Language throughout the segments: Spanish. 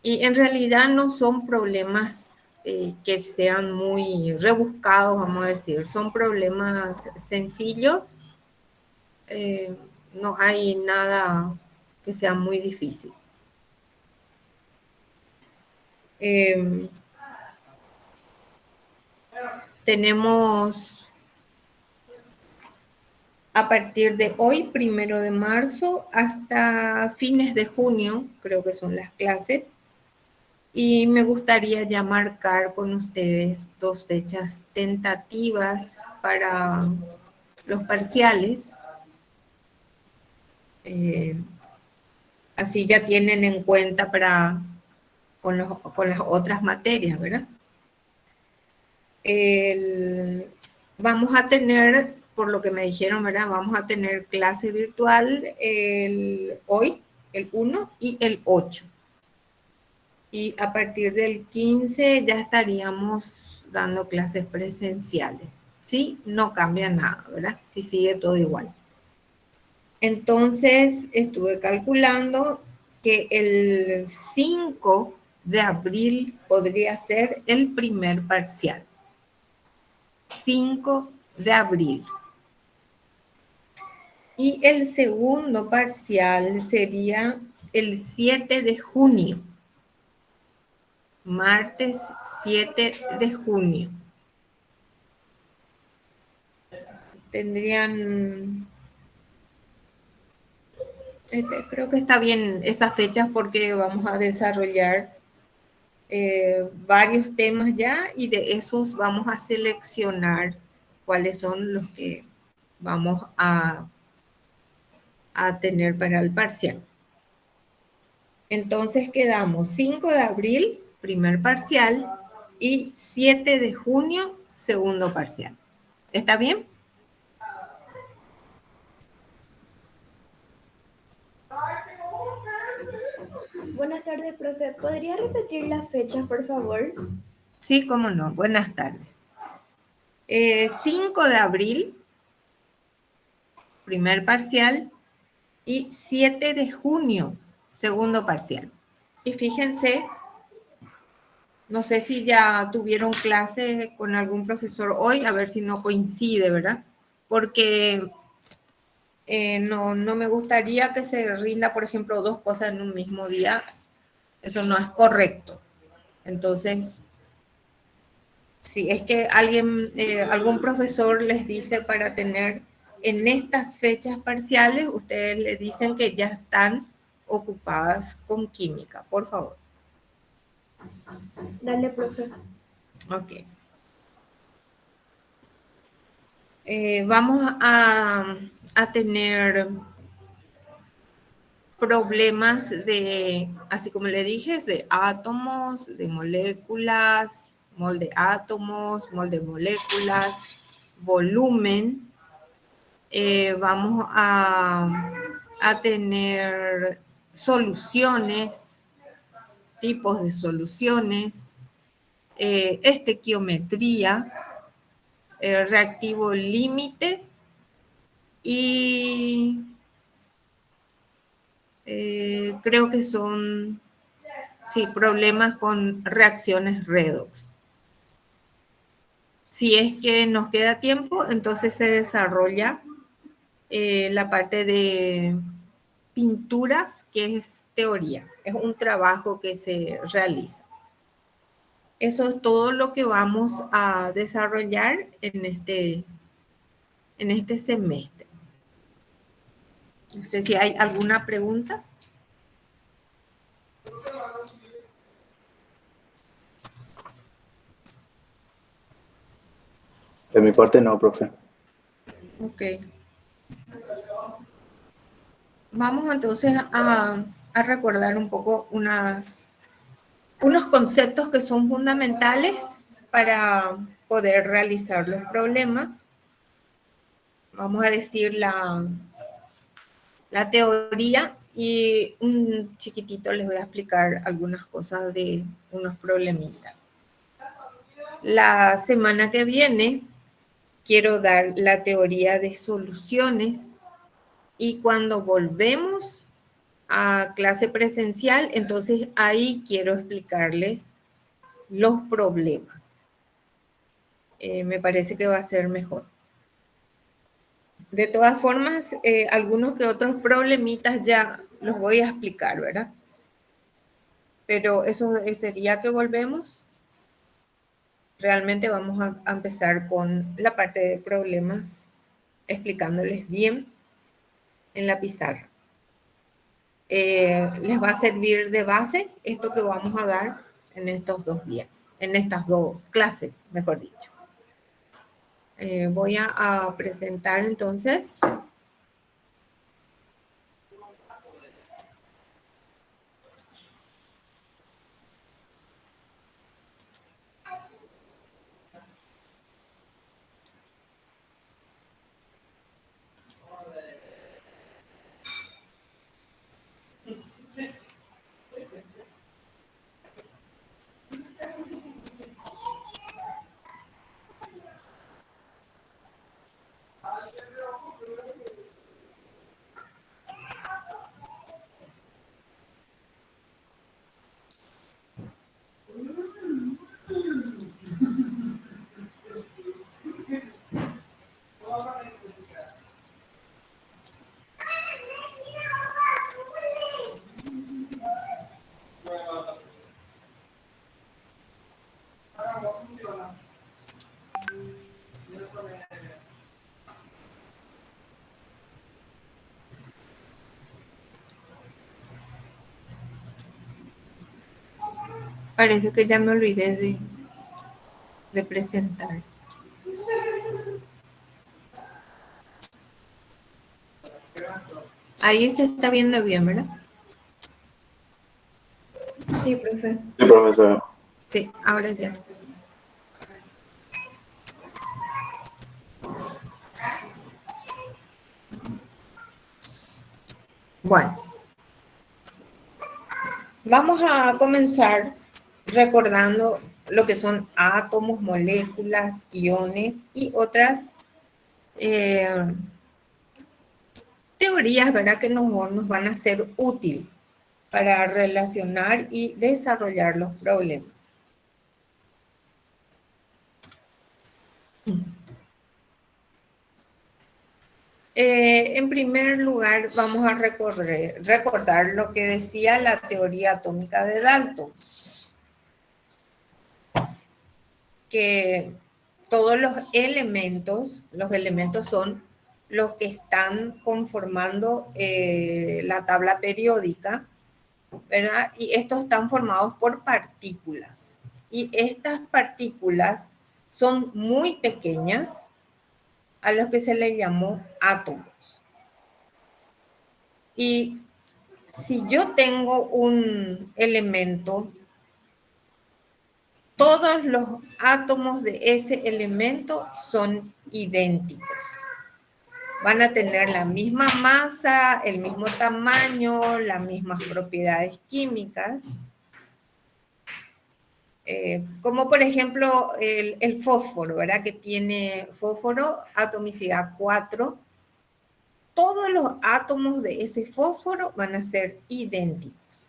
Y en realidad no son problemas que sean muy rebuscados, vamos a decir. Son problemas sencillos. No hay nada que sea muy difícil. Tenemos a partir de hoy, 1 de marzo, hasta fines de junio, creo que son las clases. Y me gustaría ya marcar con ustedes 2 fechas tentativas para los parciales. Así ya tienen en cuenta con las otras materias, ¿verdad? Vamos a tener, por lo que me dijeron, ¿verdad? Vamos a tener clase virtual hoy, el 1 y el 8. Y a partir del 15 ya estaríamos dando clases presenciales. Sí, no cambia nada, ¿verdad? Sí sigue todo igual. Entonces estuve calculando que el 5 de abril podría ser el primer parcial. 5 de abril. Y el segundo parcial sería el 7 de junio. Martes 7 de junio. Tendrían... creo que está bien esas fechas porque vamos a desarrollar varios temas ya y de esos vamos a seleccionar cuáles son los que vamos a tener para el parcial. Entonces quedamos 5 de abril, primer parcial, y 7 de junio, segundo parcial. ¿Está bien? Buenas tardes, profe. ¿Podría repetir las fechas, por favor? Sí, cómo no. Buenas tardes. 5 de abril, primer parcial, y 7 de junio, segundo parcial. Y fíjense, no sé si ya tuvieron clase con algún profesor hoy, a ver si no coincide, ¿verdad? Porque no me gustaría que se rinda, por ejemplo, 2 cosas en un mismo día. Eso no es correcto. Entonces, si es que algún profesor les dice para tener en estas fechas parciales, ustedes les dicen que ya están ocupadas con química, por favor. Dale, profe. Ok. Vamos a tener problemas así como le dije, de átomos, de moléculas, mol de átomos, mol de moléculas, volumen. Vamos a tener soluciones, tipos de soluciones, estequiometría, reactivo límite y creo que son, sí, problemas con reacciones redox. Si es que nos queda tiempo, entonces se desarrolla la parte de pinturas, que es teoría, es un trabajo que se realiza. Eso es todo lo que vamos a desarrollar en este semestre. No sé si hay alguna pregunta. De mi parte no, profe. Ok. Vamos entonces a recordar un poco unos conceptos que son fundamentales para poder realizar los problemas. Vamos a decir la teoría y un chiquitito les voy a explicar algunas cosas de unos problemitas. La semana que viene quiero dar la teoría de soluciones y cuando volvemos a clase presencial, entonces ahí quiero explicarles los problemas. Me parece que va a ser mejor. De todas formas, algunos que otros problemitas ya los voy a explicar, ¿verdad? Pero eso sería que volvemos. Realmente vamos a empezar con la parte de problemas, explicándoles bien en la pizarra. Les va a servir de base esto que vamos a dar en estos 2 días, en estas 2 clases, mejor dicho. Voy a presentar entonces. Parece que ya me olvidé de presentar. Ahí se está viendo bien, ¿verdad? Sí, profe. Sí, profesor. Sí, ahora ya. Bueno, vamos a comenzar recordando lo que son átomos, moléculas, iones y otras teorías, ¿verdad? Que nos van a ser útiles para relacionar y desarrollar los problemas. En primer lugar, vamos a recordar lo que decía la teoría atómica de Dalton, que todos los elementos son los que están conformando la tabla periódica, ¿verdad? Y estos están formados por partículas. Y estas partículas son muy pequeñas, a los que se les llamó átomos. Y si yo tengo un elemento, todos los átomos de ese elemento son idénticos. Van a tener la misma masa, el mismo tamaño, las mismas propiedades químicas. Como por ejemplo el fósforo, ¿verdad? Que tiene fósforo, atomicidad 4. Todos los átomos de ese fósforo van a ser idénticos.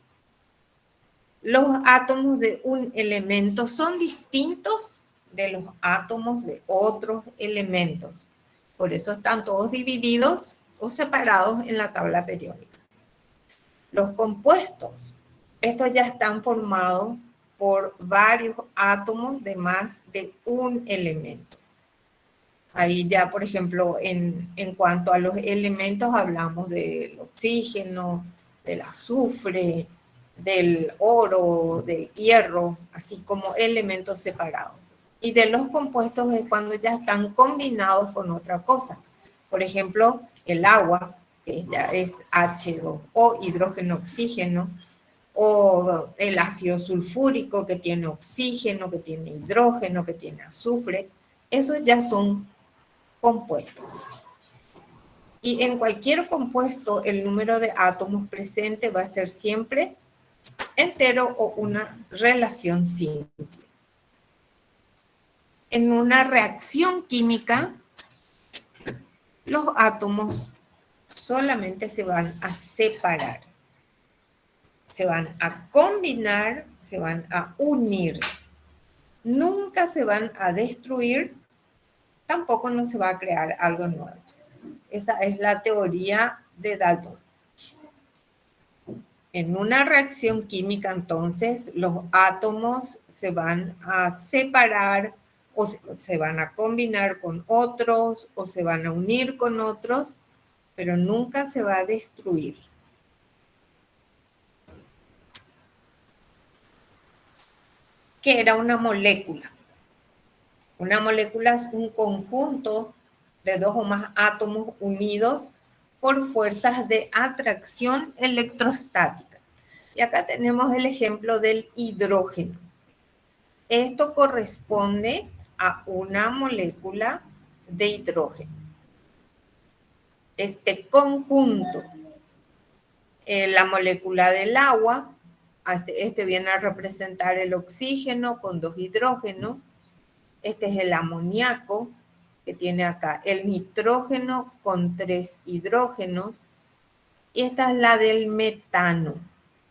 Los átomos de un elemento son distintos de los átomos de otros elementos. Por eso están todos divididos o separados en la tabla periódica. Los compuestos, estos ya están formados por varios átomos de más de un elemento. Ahí ya, por ejemplo, en cuanto a los elementos, hablamos del oxígeno, del azufre, del oro, del hierro, así como elementos separados. Y de los compuestos es cuando ya están combinados con otra cosa. Por ejemplo, el agua, que ya es H2O, hidrógeno, oxígeno, o el ácido sulfúrico que tiene oxígeno, que tiene hidrógeno, que tiene azufre. Esos ya son compuestos. Y en cualquier compuesto, el número de átomos presente va a ser siempre entero o una relación simple. En una reacción química, los átomos solamente se van a separar. se van a combinar, se van a unir. Nunca se van a destruir, tampoco no se va a crear algo nuevo. Esa es la teoría de Dalton. En una reacción química, entonces, los átomos se van a separar o se van a combinar con otros o se van a unir con otros, pero nunca se va a destruir. ¿Qué era una molécula? Una molécula es un conjunto de dos o más átomos unidos por fuerzas de atracción electrostática. Y acá tenemos el ejemplo del hidrógeno. Esto corresponde a una molécula de hidrógeno. Este conjunto, la molécula del agua, este viene a representar el oxígeno con 2 hidrógenos. Este es el amoníaco, que tiene acá el nitrógeno con 3 hidrógenos. Y esta es la del metano,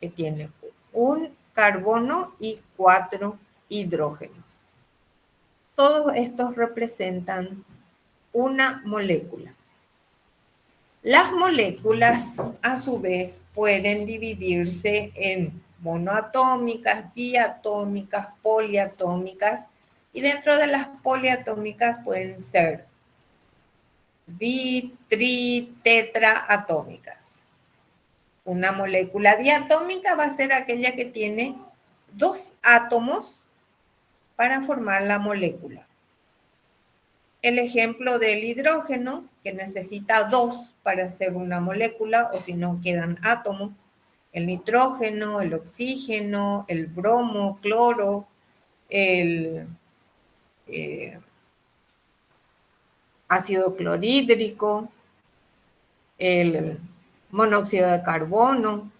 que tiene un carbono y 4 hidrógenos. Todos estos representan una molécula. Las moléculas, a su vez, pueden dividirse en monoatómicas, diatómicas, poliatómicas, y dentro de las poliatómicas pueden ser di, tri, tetraatómicas. Una molécula diatómica va a ser aquella que tiene 2 átomos para formar la molécula. El ejemplo del hidrógeno, que necesita 2 para hacer una molécula, o si no quedan átomos. El nitrógeno, el oxígeno, el bromo, cloro, el ácido clorhídrico, el monóxido de carbono.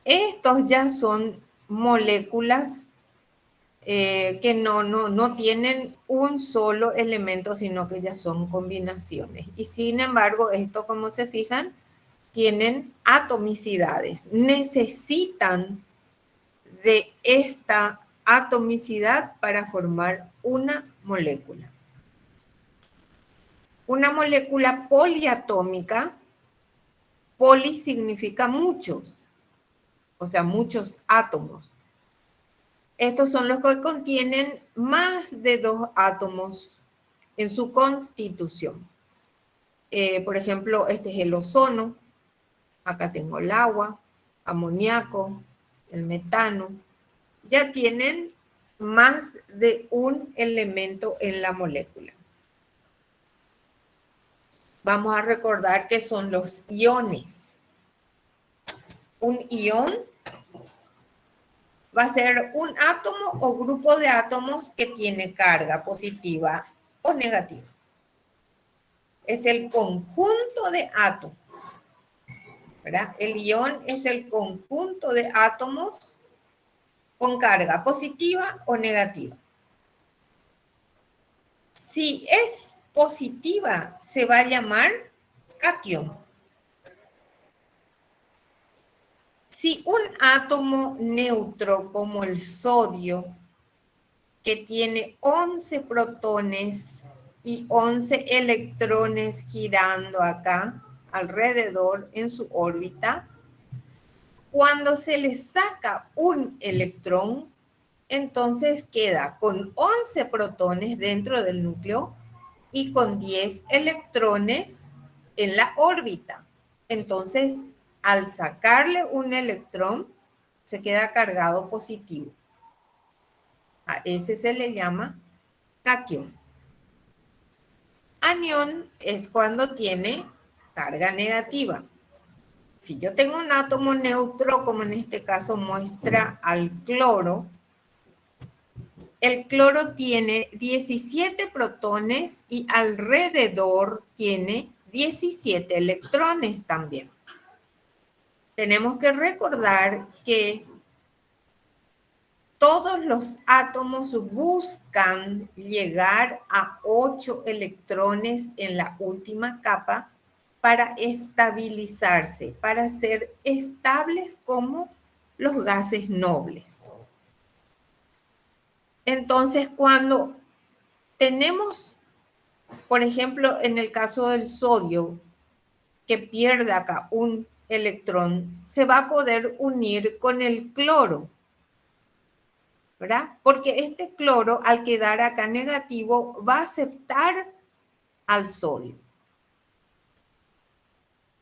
Estos ya son moléculas que no tienen un solo elemento, sino que ya son combinaciones. Y sin embargo, esto, como se fijan, tienen atomicidades. Necesitan de esta atomicidad para formar una molécula. Una molécula poliatómica, poli significa muchos, o sea, muchos átomos. Estos son los que contienen más de 2 átomos en su constitución. Por ejemplo, este es el ozono. Acá tengo el agua, amoníaco, el metano. Ya tienen más de un elemento en la molécula. Vamos a recordar que son los iones. Un ion va a ser un átomo o grupo de átomos que tiene carga positiva o negativa. Es el conjunto de átomos, ¿verdad? El ion es el conjunto de átomos con carga positiva o negativa. Si es positiva, se va a llamar catión. Si un átomo neutro como el sodio, que tiene 11 protones y 11 electrones girando acá alrededor en su órbita, cuando se le saca un electrón, entonces queda con 11 protones dentro del núcleo y con 10 electrones en la órbita. Entonces, al sacarle un electrón, se queda cargado positivo. A ese se le llama catión. Anión es cuando tiene carga negativa. Si yo tengo un átomo neutro, como en este caso muestra al cloro, el cloro tiene 17 protones y alrededor tiene 17 electrones también. Tenemos que recordar que todos los átomos buscan llegar a 8 electrones en la última capa para estabilizarse, para ser estables como los gases nobles. Entonces, cuando tenemos, por ejemplo, en el caso del sodio, que pierde acá un electrón, se va a poder unir con el cloro, ¿verdad? Porque este cloro, al quedar acá negativo, va a aceptar al sodio.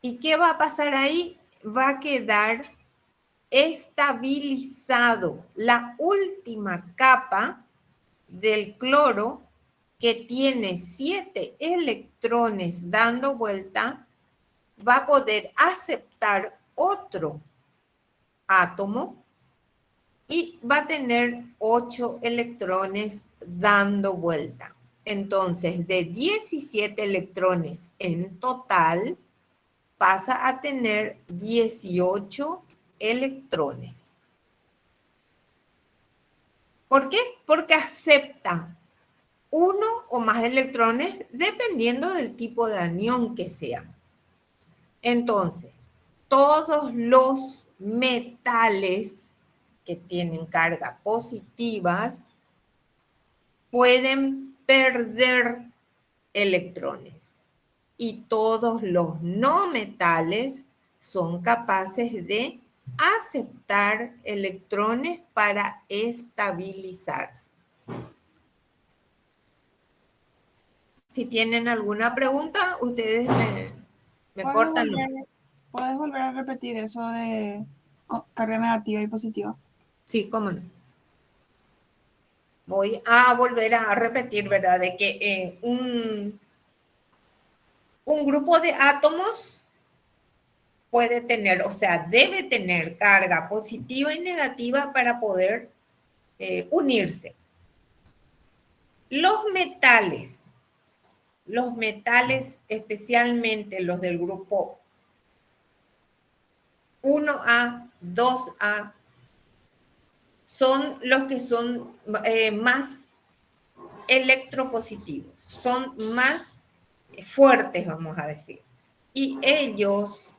¿Y qué va a pasar ahí? Va a quedar estabilizado. La última capa del cloro, que tiene 7 electrones dando vuelta, va a poder aceptar otro átomo y va a tener 8 electrones dando vuelta. Entonces, de 17 electrones en total, pasa a tener 18 electrones. ¿Por qué? Porque acepta uno o más electrones dependiendo del tipo de anión que sea. Entonces, todos los metales que tienen carga positivas pueden perder electrones y todos los no metales son capaces de aceptar electrones para estabilizarse. Si tienen alguna pregunta, ustedes me cortan. ¿Puedes volver a repetir eso de carga negativa y positiva? Sí, cómo no. Voy a volver a repetir, ¿verdad? De que un grupo de átomos puede tener, o sea, debe tener carga positiva y negativa para poder unirse. Los metales, especialmente los del grupo 1A, 2A, son los que son más electropositivos, son más fuertes, vamos a decir. Y ellos,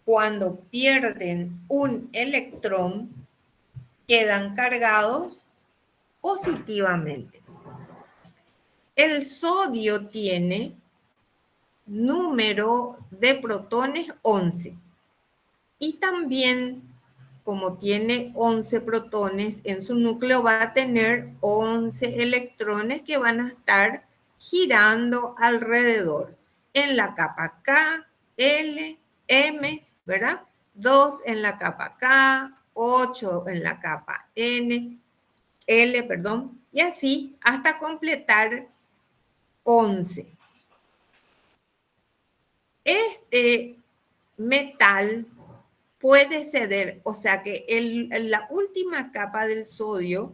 cuando pierden un electrón, quedan cargados positivamente. El sodio tiene número de protones 11. Y también, como tiene 11 protones en su núcleo, va a tener 11 electrones que van a estar girando alrededor. En la capa K, L, M, ¿verdad? 2 en la capa K, 8 en la capa N, L, perdón, y así hasta completar 11. Este metal puede ceder, o sea que la última capa del sodio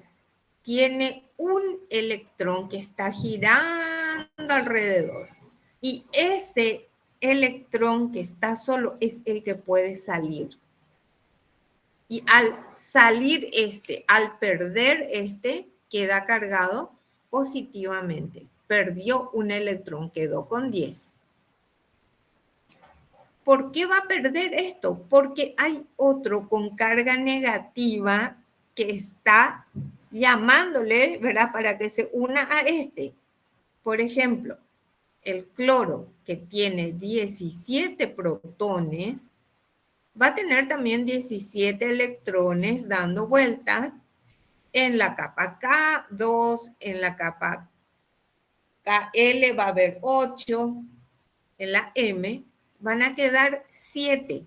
tiene un electrón que está girando alrededor y ese electrón que está solo es el que puede salir. Y al salir al perder queda cargado positivamente. Perdió un electrón, quedó con 10. ¿Por qué va a perder esto? Porque hay otro con carga negativa que está llamándole, ¿verdad? Para que se una a este. Por ejemplo, el cloro, que tiene 17 protones, va a tener también 17 electrones dando vuelta en la capa K2, en la capa KL va a haber 8, en la M van a quedar 7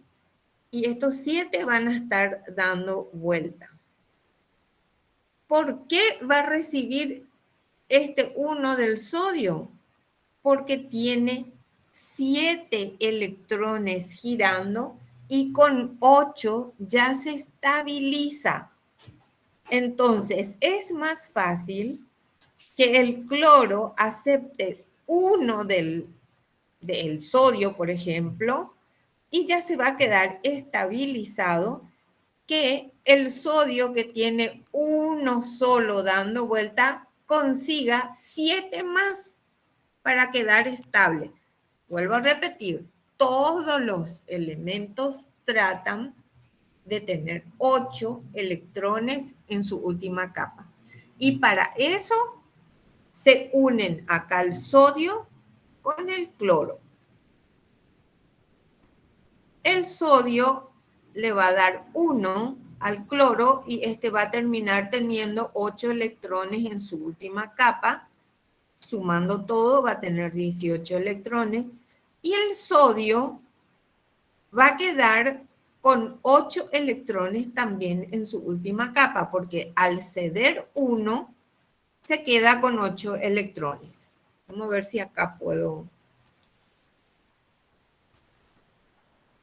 y estos 7 van a estar dando vuelta. ¿Por qué va a recibir este 1 del sodio? Porque tiene 7 electrones girando y con 8 ya se estabiliza. Entonces, es más fácil que el cloro acepte uno del sodio, por ejemplo, y ya se va a quedar estabilizado, que el sodio, que tiene uno solo dando vuelta, consiga 7 más para quedar estable. Vuelvo a repetir, todos los elementos tratan de tener 8 electrones en su última capa. Y para eso se unen acá el sodio con el cloro. El sodio le va a dar 1 al cloro y este va a terminar teniendo 8 electrones en su última capa. Sumando todo va a tener 18 electrones. Y el sodio va a quedar con 8 electrones también en su última capa, porque al ceder 1, se queda con 8 electrones. Vamos a ver si acá puedo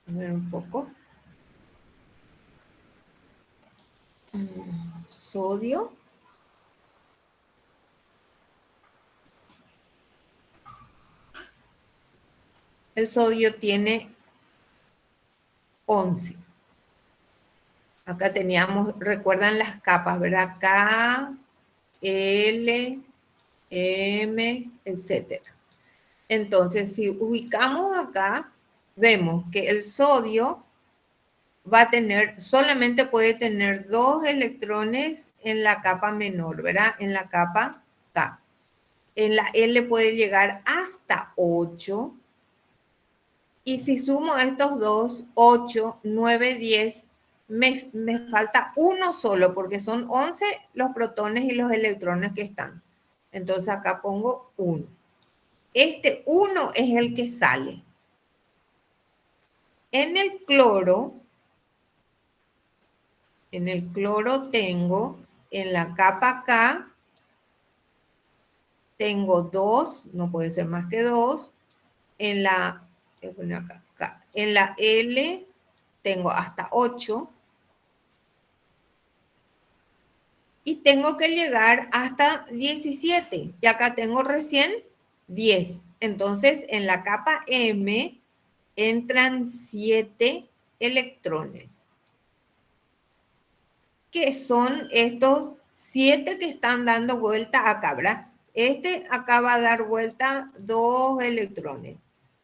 ver un poco. Sodio. El sodio tiene 11. Acá teníamos, recuerdan las capas, ¿verdad? K, L, M, etcétera. Entonces, si ubicamos acá, vemos que el sodio va a tener, solamente puede tener 2 electrones en la capa menor, ¿verdad? En la capa K. En la L puede llegar hasta 8. Y si sumo estos dos, 8, 9, 10, me falta uno solo, porque son 11 los protones y los electrones que están. Entonces acá pongo 1. Este 1 es el que sale. En el cloro tengo, en la capa K, tengo 2, no puede ser más que 2. En la, en la L tengo hasta 8. Y tengo que llegar hasta 17. Y acá tengo recién 10. Entonces, en la capa M entran 7 electrones. Que son estos 7 que están dando vuelta acá, ¿verdad? Este acá va a dar vuelta 2 electrones.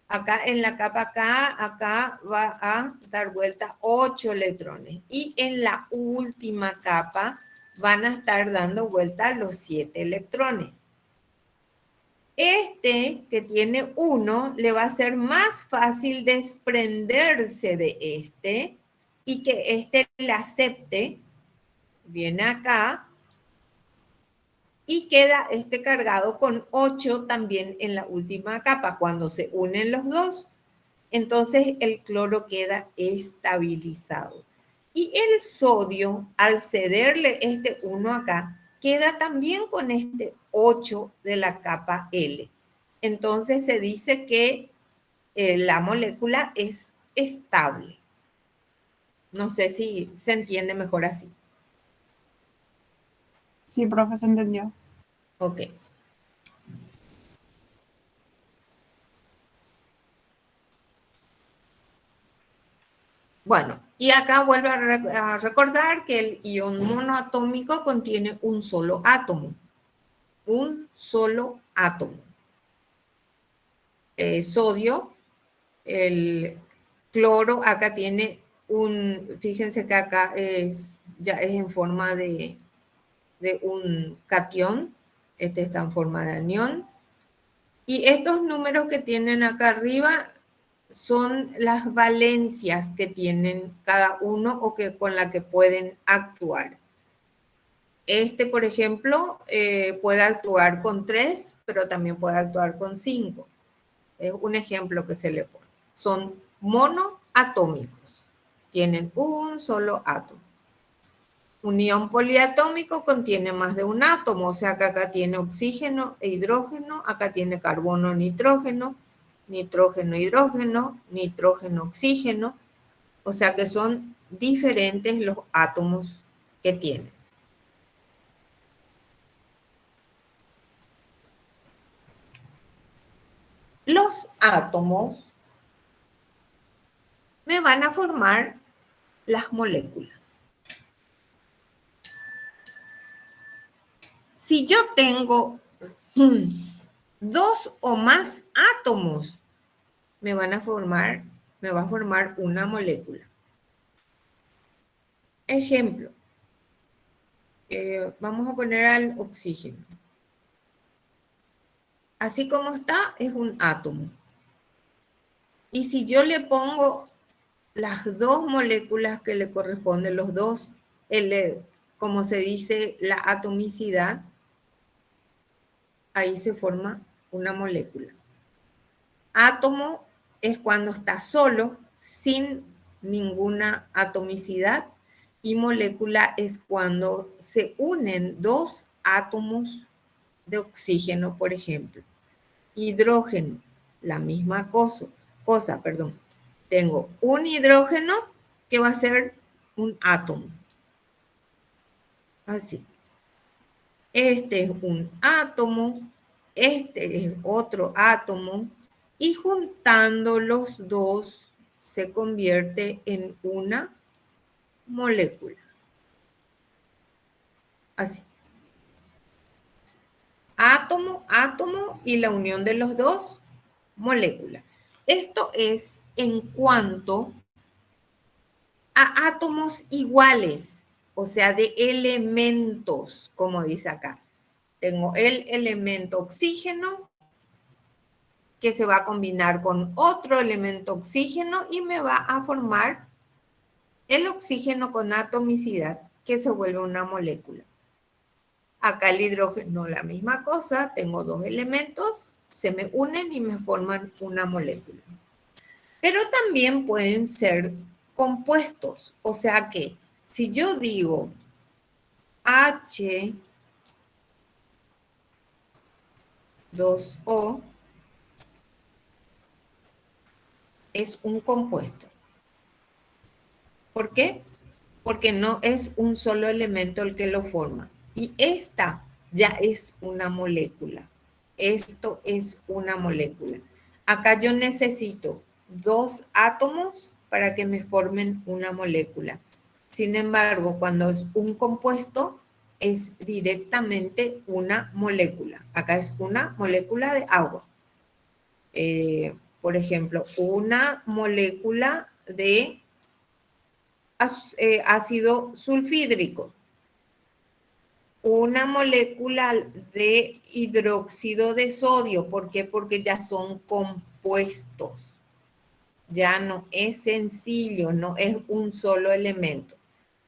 Acá en la capa K, acá va a dar vuelta 8 electrones. Y en la última capa van a estar dando vuelta los 7 electrones. Este que tiene 1 le va a ser más fácil desprenderse de este y que este le acepte. Viene acá y queda este cargado con 8 también en la última capa. Cuando se unen los dos, entonces el cloro queda estabilizado. Y el sodio, al cederle este 1 acá, queda también con este 8 de la capa L. Entonces se dice que la molécula es estable. No sé si se entiende mejor así. Sí, profe, se entendió. Ok. Bueno, y acá vuelvo a recordar que el ion monoatómico contiene un solo átomo. Un solo átomo. Sodio, el cloro, acá tiene fíjense que acá ya es en forma de un catión, este está en forma de anión. Y estos números que tienen acá arriba son las valencias que tienen cada uno o con la que pueden actuar. Este, por ejemplo, puede actuar con 3, pero también puede actuar con 5. Es un ejemplo que se le pone. Son monoatómicos. Tienen un solo átomo. Un ion poliatómico contiene más de un átomo, o sea que acá tiene oxígeno e hidrógeno, acá tiene carbono, nitrógeno, nitrógeno, hidrógeno, nitrógeno, oxígeno, o sea que son diferentes los átomos que tienen. Los átomos me van a formar las moléculas. Si yo tengo 2 o más átomos, me va a formar una molécula. Ejemplo, vamos a poner al oxígeno. Así como está, es un átomo. Y si yo le pongo las dos moléculas que le corresponden, los dos, como se dice, la atomicidad, ahí se forma una molécula. Átomo es cuando está solo, sin ninguna atomicidad, y molécula es cuando se unen dos átomos de oxígeno, por ejemplo. Hidrógeno, la misma cosa, perdón. Tengo un hidrógeno que va a ser un átomo. Así. Este es un átomo, este es otro átomo, y juntando los dos se convierte en una molécula. Así. Átomo, átomo y la unión de los dos, molécula. Esto es en cuanto a átomos iguales, o sea, de elementos, como dice acá. Tengo el elemento oxígeno que se va a combinar con otro elemento oxígeno y me va a formar el oxígeno con atomicidad que se vuelve una molécula. Acá el hidrógeno, la misma cosa, tengo dos elementos, se me unen y me forman una molécula. Pero también pueden ser compuestos, o sea que si yo digo H2O es un compuesto. ¿Por qué? Porque no es un solo elemento el que lo forma. Y esta ya es una molécula. Esto es una molécula. Acá yo necesito dos átomos para que me formen una molécula. Sin embargo, cuando es un compuesto, es directamente una molécula. Acá es una molécula de agua. Por ejemplo, una molécula de ácido sulfídrico, una molécula de hidróxido de sodio. ¿Por qué? Porque ya son compuestos. Ya no es sencillo, no es un solo elemento.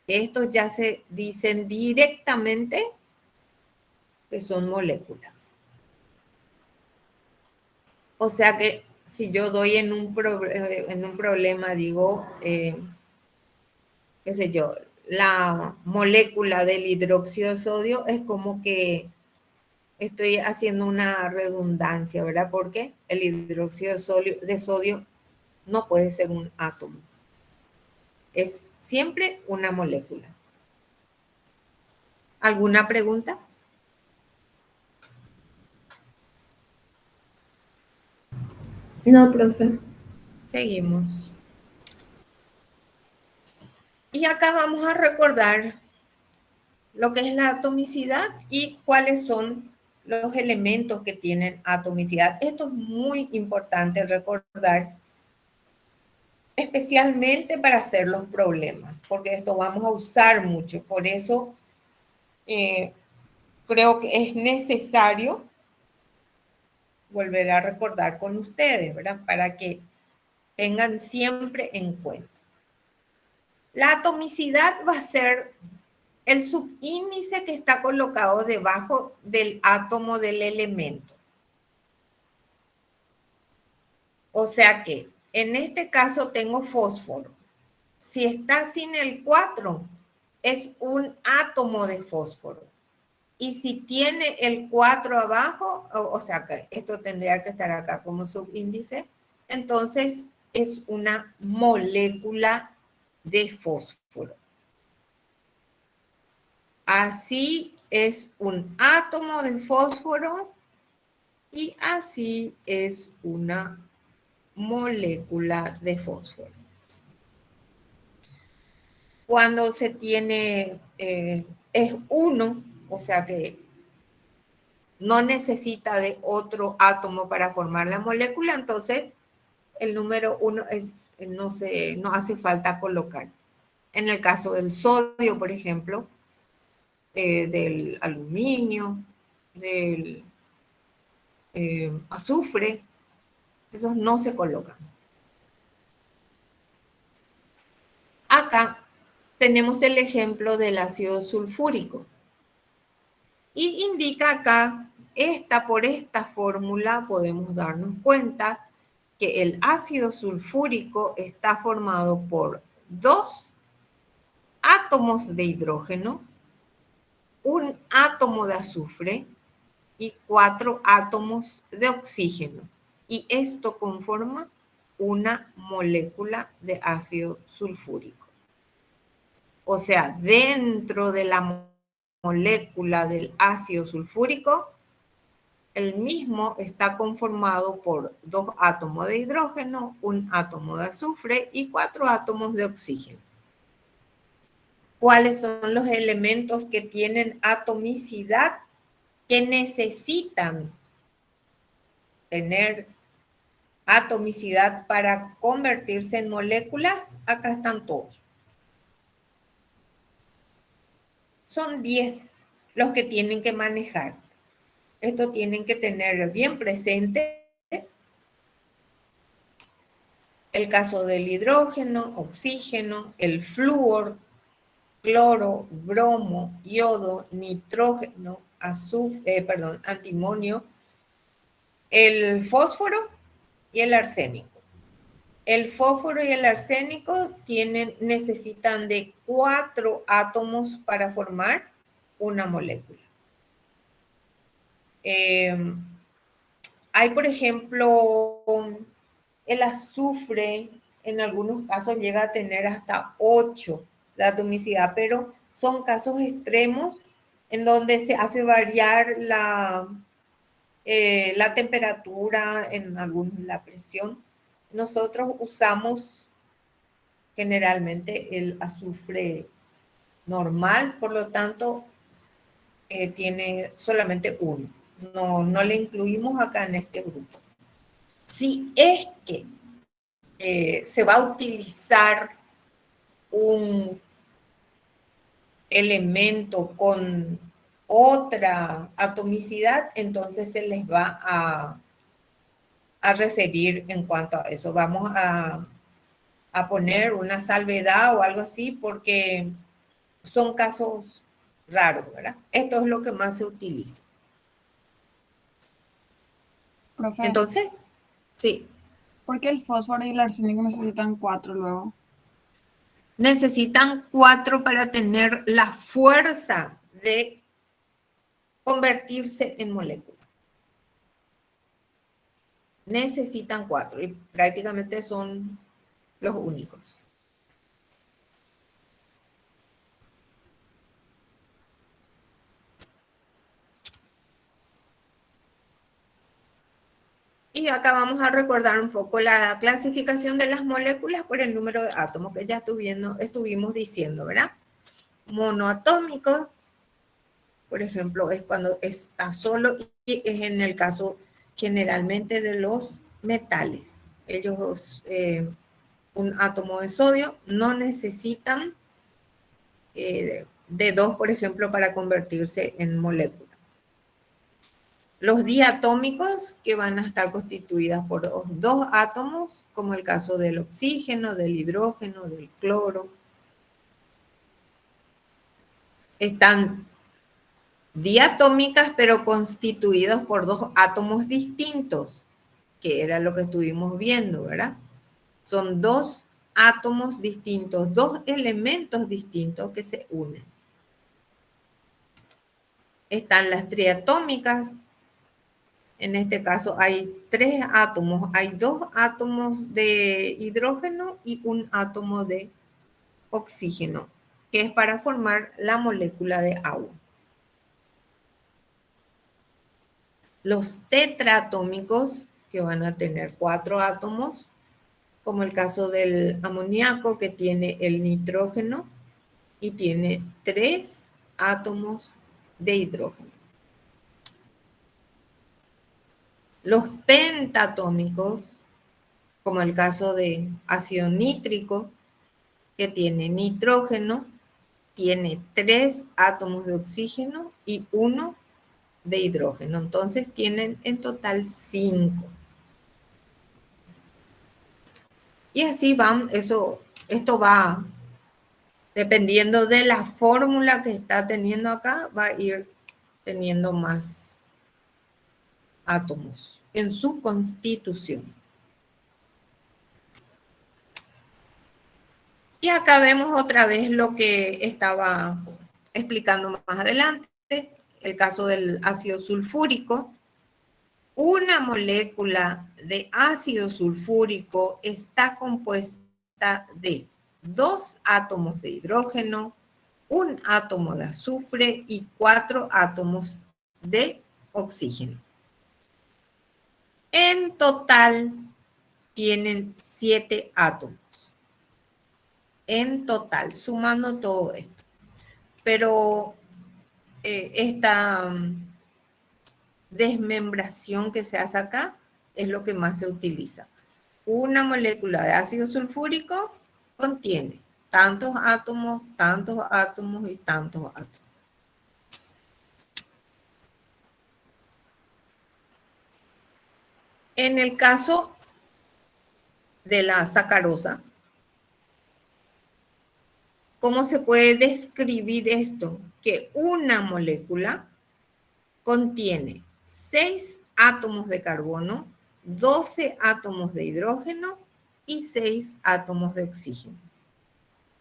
Estos ya se dicen directamente que son moléculas. O sea que si yo doy en un problema, digo, qué sé yo, la molécula del hidróxido de sodio, es como que estoy haciendo una redundancia, ¿verdad? Porque el hidróxido de sodio no puede ser un átomo. Es siempre una molécula. ¿Alguna pregunta? No, profe. Seguimos. Y acá vamos a recordar lo que es la atomicidad y cuáles son los elementos que tienen atomicidad. Esto es muy importante recordar, especialmente para hacer los problemas, porque esto vamos a usar mucho. Por eso creo que es necesario volver a recordar con ustedes, ¿verdad? Para que tengan siempre en cuenta. La atomicidad va a ser el subíndice que está colocado debajo del átomo del elemento. O sea que en este caso tengo fósforo. Si está sin el 4, es un átomo de fósforo. Y si tiene el 4 abajo, o sea que esto tendría que estar acá como subíndice, entonces es una molécula de fósforo. Así es un átomo de fósforo y así es una molécula de fósforo. Cuando se tiene, es uno, o sea que no necesita de otro átomo para formar la molécula, entonces el número 1 no hace falta colocar. En el caso del sodio, por ejemplo, del aluminio, del azufre, esos no se colocan. Acá tenemos el ejemplo del ácido sulfúrico. Y indica acá, por esta fórmula podemos darnos cuenta que el ácido sulfúrico está formado por 2 átomos de hidrógeno, un átomo de azufre y 4 átomos de oxígeno. Y esto conforma una molécula de ácido sulfúrico. O sea, dentro de la molécula del ácido sulfúrico, el mismo está conformado por 2 átomos de hidrógeno, un átomo de azufre y 4 átomos de oxígeno. ¿Cuáles son los elementos que tienen atomicidad que necesitan tener atomicidad para convertirse en moléculas? Acá están todos. Son 10 los que tienen que manejar. Esto tienen que tener bien presente. El caso del hidrógeno, oxígeno, el flúor, cloro, bromo, yodo, nitrógeno, antimonio, el fósforo y el arsénico. El fósforo y el arsénico necesitan de 4 átomos para formar una molécula. Hay, por ejemplo, el azufre, en algunos casos llega a tener hasta 8 de atomicidad, pero son casos extremos en donde se hace variar la temperatura, en algunos la presión. Nosotros usamos generalmente el azufre normal, por lo tanto, tiene solamente 1. No le incluimos acá en este grupo. Si es que se va a utilizar un elemento con otra atomicidad, entonces se les va a referir en cuanto a eso. Vamos a poner una salvedad o algo así porque son casos raros, ¿verdad? Esto es lo que más se utiliza. Profe, Entonces, sí. ¿por qué el fósforo y el arsénico necesitan 4 luego? Necesitan 4 para tener la fuerza de convertirse en molécula. Necesitan 4 y prácticamente son los únicos. Y acá vamos a recordar un poco la clasificación de las moléculas por el número de átomos que ya estuvimos diciendo, ¿verdad? Monoatómico, por ejemplo, es cuando está solo y es en el caso generalmente de los metales. Ellos, un átomo de sodio, no necesitan de 2, por ejemplo, para convertirse en molécula. Los diatómicos, que van a estar constituidas por 2 átomos, como el caso del oxígeno, del hidrógeno, del cloro. Están diatómicas, pero constituidos por 2 átomos distintos, que era lo que estuvimos viendo, ¿verdad? Son 2 átomos distintos, 2 elementos distintos que se unen. Están las triatómicas. En este caso hay 3 átomos. Hay 2 átomos de hidrógeno y un átomo de oxígeno, que es para formar la molécula de agua. Los tetraatómicos, que van a tener 4 átomos, como el caso del amoníaco, que tiene el nitrógeno y tiene 3 átomos de hidrógeno. Los pentatómicos como el caso de ácido nítrico, que tiene nitrógeno, tiene 3 átomos de oxígeno y 1 de hidrógeno. Entonces tienen en total 5. Y así van, esto va, dependiendo de la fórmula que está teniendo acá, va a ir teniendo más átomos en su constitución. Y acá vemos otra vez lo que estaba explicando más adelante, el caso del ácido sulfúrico. Una molécula de ácido sulfúrico está compuesta de 2 átomos de hidrógeno, 1 átomo de azufre y 4 átomos de oxígeno. En total tienen 7 átomos. En total, sumando todo esto. Pero esta desmembración que se hace acá es lo que más se utiliza. Una molécula de ácido sulfúrico contiene tantos átomos y tantos átomos. En el caso de la sacarosa, ¿cómo se puede describir esto? Que una molécula contiene 6 átomos de carbono, 12 átomos de hidrógeno y 6 átomos de oxígeno.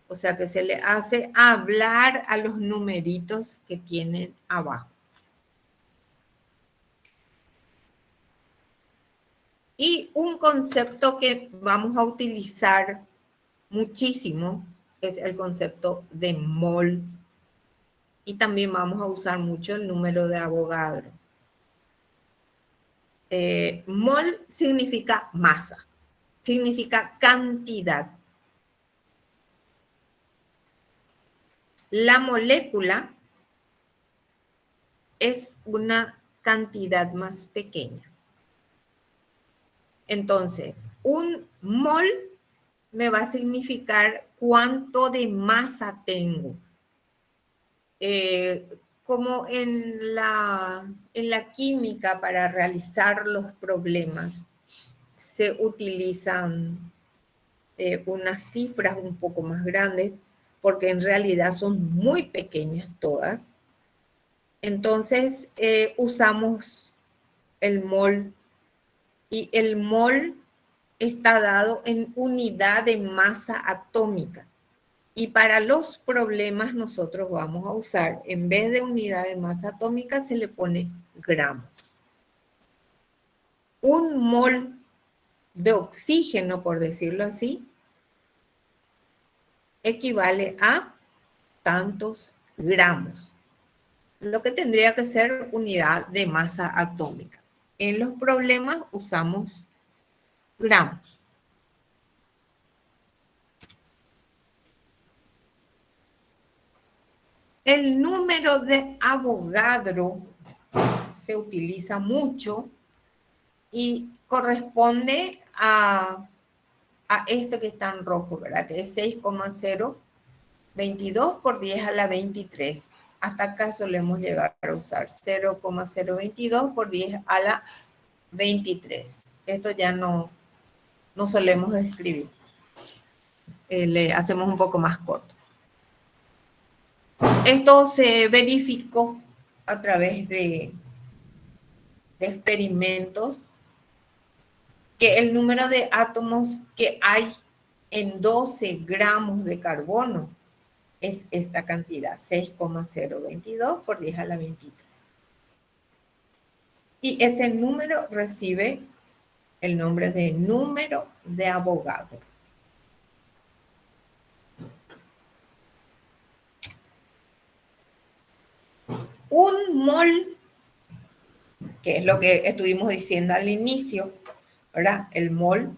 O sea que se le hace hablar a los numeritos que tienen abajo. Y un concepto que vamos a utilizar muchísimo es el concepto de mol. Y también vamos a usar mucho el número de Avogadro. Mol significa masa, significa cantidad. La molécula es una cantidad más pequeña. Entonces, un mol me va a significar cuánto de masa tengo. Como en la química, para realizar los problemas, se utilizan unas cifras un poco más grandes, porque en realidad son muy pequeñas todas. Entonces, usamos el mol, y el mol está dado en unidad de masa atómica. Y para los problemas nosotros vamos a usar, en vez de unidad de masa atómica, se le pone gramos. Un mol de oxígeno, por decirlo así, equivale a tantos gramos, lo que tendría que ser unidad de masa atómica. En los problemas usamos gramos. El número de Avogadro se utiliza mucho y corresponde a esto que está en rojo, ¿verdad? Que es 6,022 por 10 a la 23. Hasta acá solemos llegar a usar 0,022 por 10 a la 23. Esto ya no solemos escribir. Le hacemos un poco más corto. Esto se verificó a través de experimentos, que el número de átomos que hay en 12 gramos de carbono es esta cantidad, 6,022 por 10 a la 23. Y ese número recibe el nombre de número de Avogadro. Un mol, que es lo que estuvimos diciendo al inicio, ¿verdad? El mol.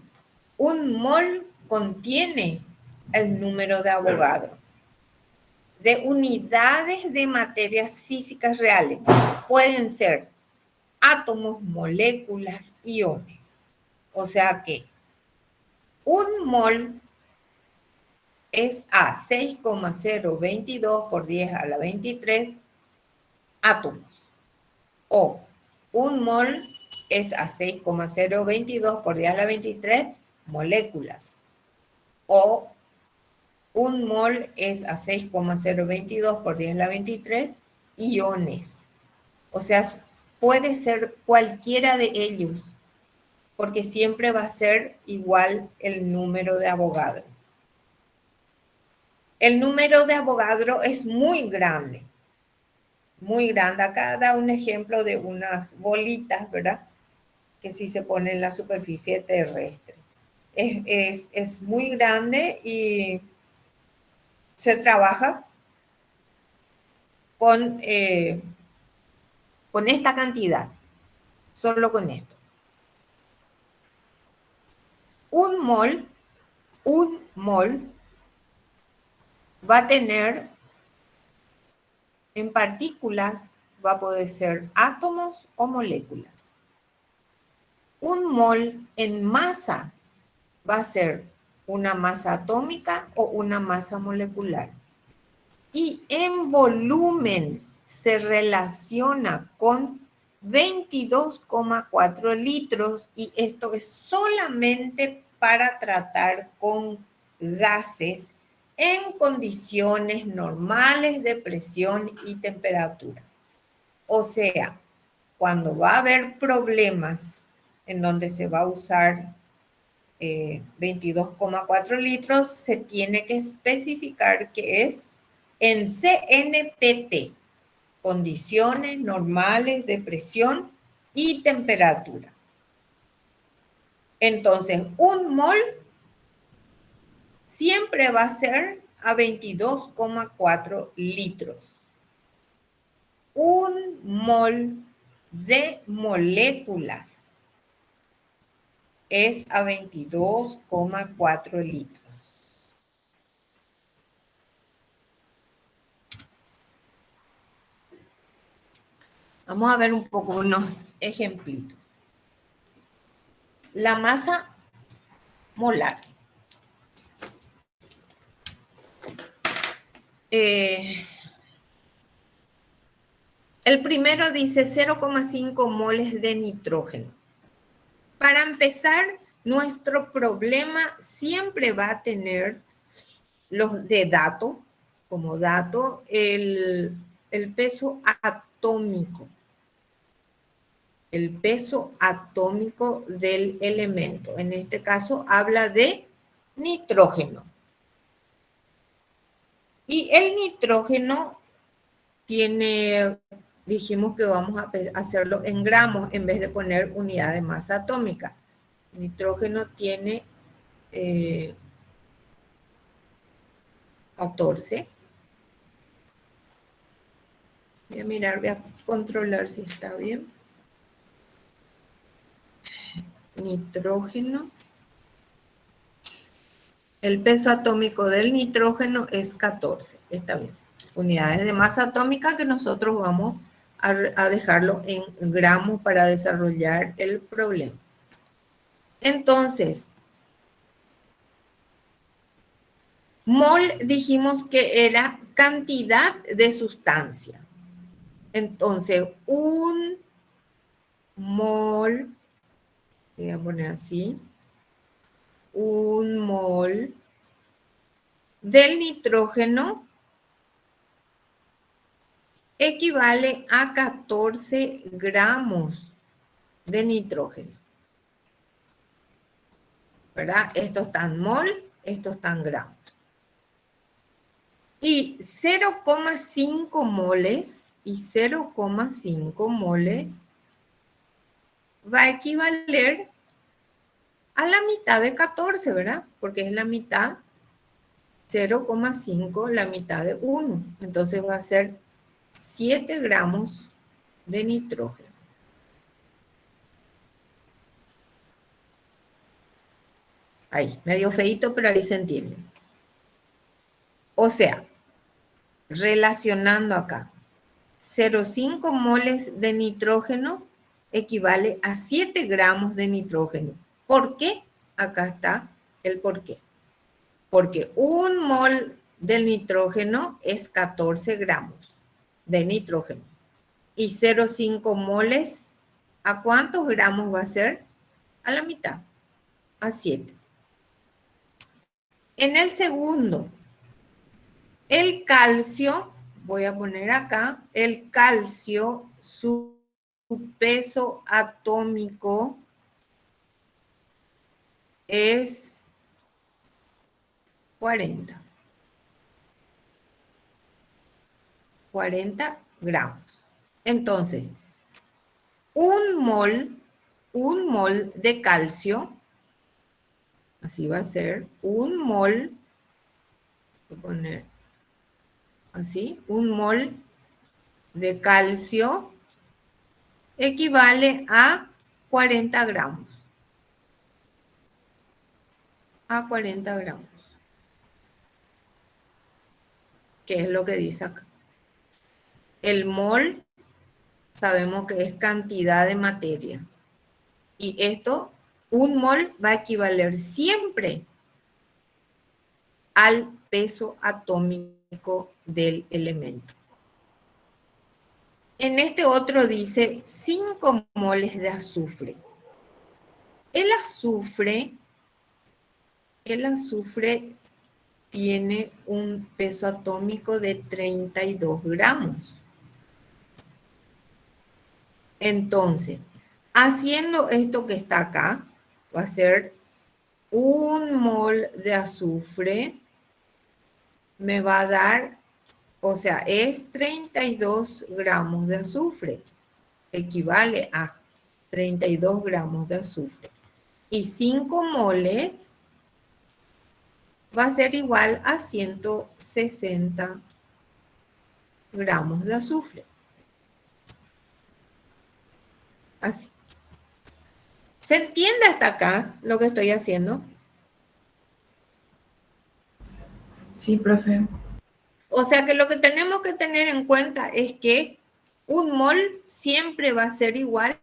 Un mol contiene el número de Avogadro de unidades de materias físicas reales. Pueden ser átomos, moléculas, iones. O sea que Un mol es a 6,022 por 10 a la 23 átomos. O un mol es a 6,022 por 10 a la 23 moléculas. O un mol es a 6,022 por 10 a la 23 iones. O sea, puede ser cualquiera de ellos, porque siempre va a ser igual el número de Avogadro. El número de Avogadro es muy grande. Muy grande. Acá da un ejemplo de unas bolitas, ¿verdad? Que sí se pone en la superficie terrestre. Es muy grande y se trabaja con esta cantidad, solo con esto. Un mol va a tener en partículas, va a poder ser átomos o moléculas. Un mol en masa va a ser una masa atómica o una masa molecular. Y en volumen se relaciona con 22,4 litros y esto es solamente para tratar con gases en condiciones normales de presión y temperatura. O sea, cuando va a haber problemas en donde se va a usar 22,4 litros, se tiene que especificar que es en CNPT, condiciones normales de presión y temperatura. Entonces, un mol siempre va a ser a 22,4 litros. Un mol de moléculas es a 22,4 litros. Vamos a ver un poco unos ejemplitos. La masa molar. El primero dice 0,5 moles de nitrógeno. Para empezar, nuestro problema siempre va a tener los de dato, como dato, el peso atómico. El peso atómico del elemento. En este caso habla de nitrógeno. Y el nitrógeno tiene, dijimos que vamos a hacerlo en gramos en vez de poner unidad de masa atómica. Nitrógeno tiene 14. Voy a mirar, voy a controlar si está bien. Nitrógeno. El peso atómico del nitrógeno es 14. Está bien. Unidades de masa atómica que nosotros vamos a dejarlo en gramos para desarrollar el problema. Entonces, mol dijimos que era cantidad de sustancia. Entonces, un mol, voy a poner así, un mol del nitrógeno equivale a 14 gramos de nitrógeno. ¿Verdad? Esto está en mol, esto está en gramos. Y 0,5 moles y 0,5 moles va a equivaler a la mitad de 14, ¿verdad? Porque es la mitad, 0,5, la mitad de 1. Entonces va a ser 7 gramos de nitrógeno. Ahí, medio feíto, pero ahí se entiende. O sea, relacionando acá, 0,5 moles de nitrógeno equivale a 7 gramos de nitrógeno. ¿Por qué? Acá está el por qué. Porque un mol del nitrógeno es 14 gramos de nitrógeno. Y 0,5 moles, ¿a cuántos gramos va a ser? A la mitad, a 7. En el segundo, el calcio, voy a poner acá, el calcio, su peso atómico es 40. 40 gramos. Entonces, un mol de calcio, así va a ser, un mol, voy a poner así, un mol de calcio equivale a 40 gramos. A 40 gramos. ¿Qué es lo que dice acá? El mol sabemos que es cantidad de materia. Y esto, un mol va a equivaler siempre al peso atómico del elemento. En este otro dice 5 moles de azufre. El azufre tiene un peso atómico de 32 gramos. Entonces, haciendo esto que está acá, va a ser un mol de azufre, me va a dar, o sea, es 32 gramos de azufre, equivale a 32 gramos de azufre. Y 5 moles va a ser igual a 160 gramos de azufre. Así. ¿Se entiende hasta acá lo que estoy haciendo? Sí, profe. O sea que lo que tenemos que tener en cuenta es que un mol siempre va a ser igual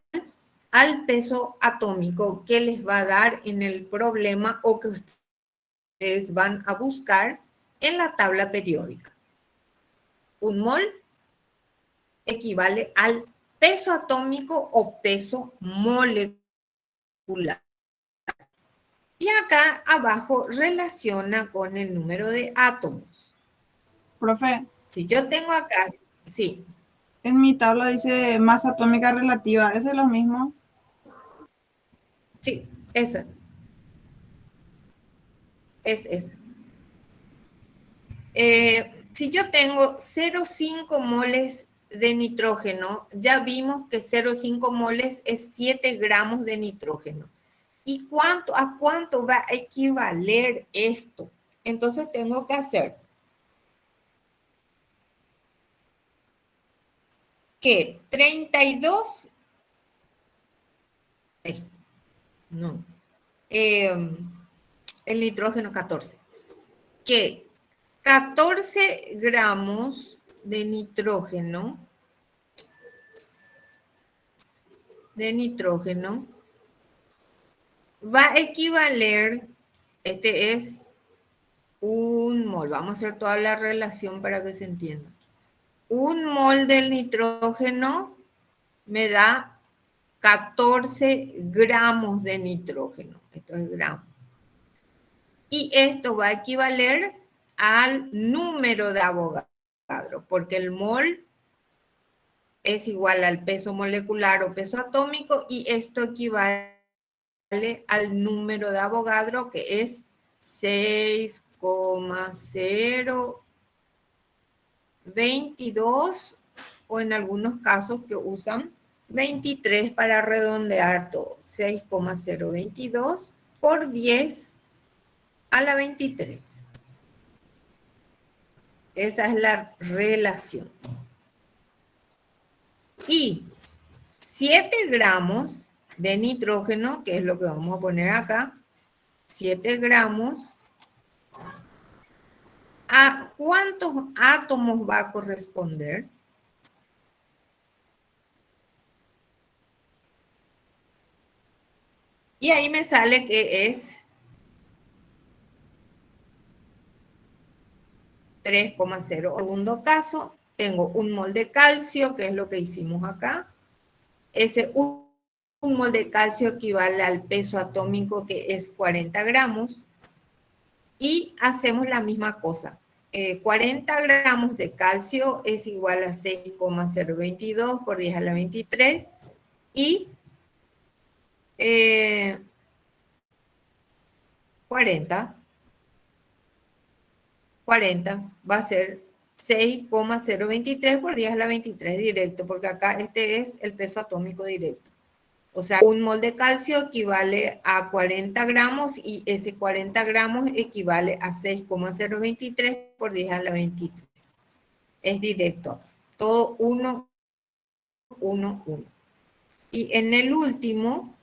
al peso atómico que les va a dar en el problema o que ustedes van a buscar en la tabla periódica. Un mol equivale al peso atómico o peso molecular. Y acá abajo relaciona con el número de átomos. Profe, Si yo tengo acá, sí, en mi tabla dice masa atómica relativa. ¿Eso es lo mismo? sí, esa. Es esa. Si yo tengo 0,5 moles de nitrógeno, ya vimos que 0,5 moles es 7 gramos de nitrógeno. ¿Y a cuánto va a equivaler esto? Entonces tengo que hacer que 32, no, el nitrógeno 14, que 14 gramos de nitrógeno va a equivaler, este es un mol, vamos a hacer toda la relación para que se entienda. Un mol del nitrógeno me da 14 gramos de nitrógeno, esto es gramo. Y esto va a equivaler al número de Avogadro, porque el mol es igual al peso molecular o peso atómico y esto equivale al número de Avogadro, que es 6,022 o en algunos casos que usan 23 para redondear todo. 6,022 por 10 a la 23. Esa es la relación. Y 7 gramos de nitrógeno, que es lo que vamos a poner acá, 7 gramos, ¿a cuántos átomos va a corresponder? Y ahí me sale que es 3,0. Segundo caso, tengo un mol de calcio, que es lo que hicimos acá. Ese un mol de calcio equivale al peso atómico, que es 40 gramos. Y hacemos la misma cosa. 40 gramos de calcio es igual a 6,022 por 10 a la 23. Y 40 va a ser 6,023 por 10 a la 23 directo, porque acá este es el peso atómico directo. O sea, un mol de calcio equivale a 40 gramos y ese 40 gramos equivale a 6,023 por 10 a la 23. Es directo acá. Todo 1, 1, 1. Y en el último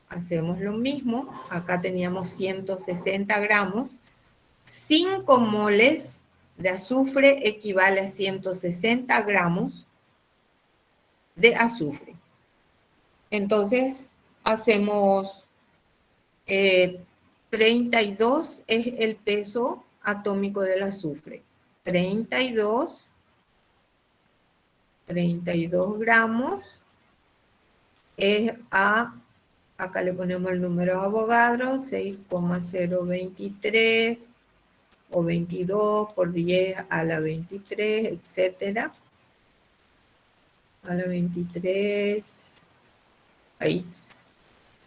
hacemos lo mismo. Acá teníamos 160 gramos. 5 moles de azufre equivale a 160 gramos de azufre. Entonces, hacemos 32 es el peso atómico del azufre. 32 gramos es acá le ponemos el número de Avogadro, 6,023 o 22 por 10 a la 23, etcétera. A la 23, ahí.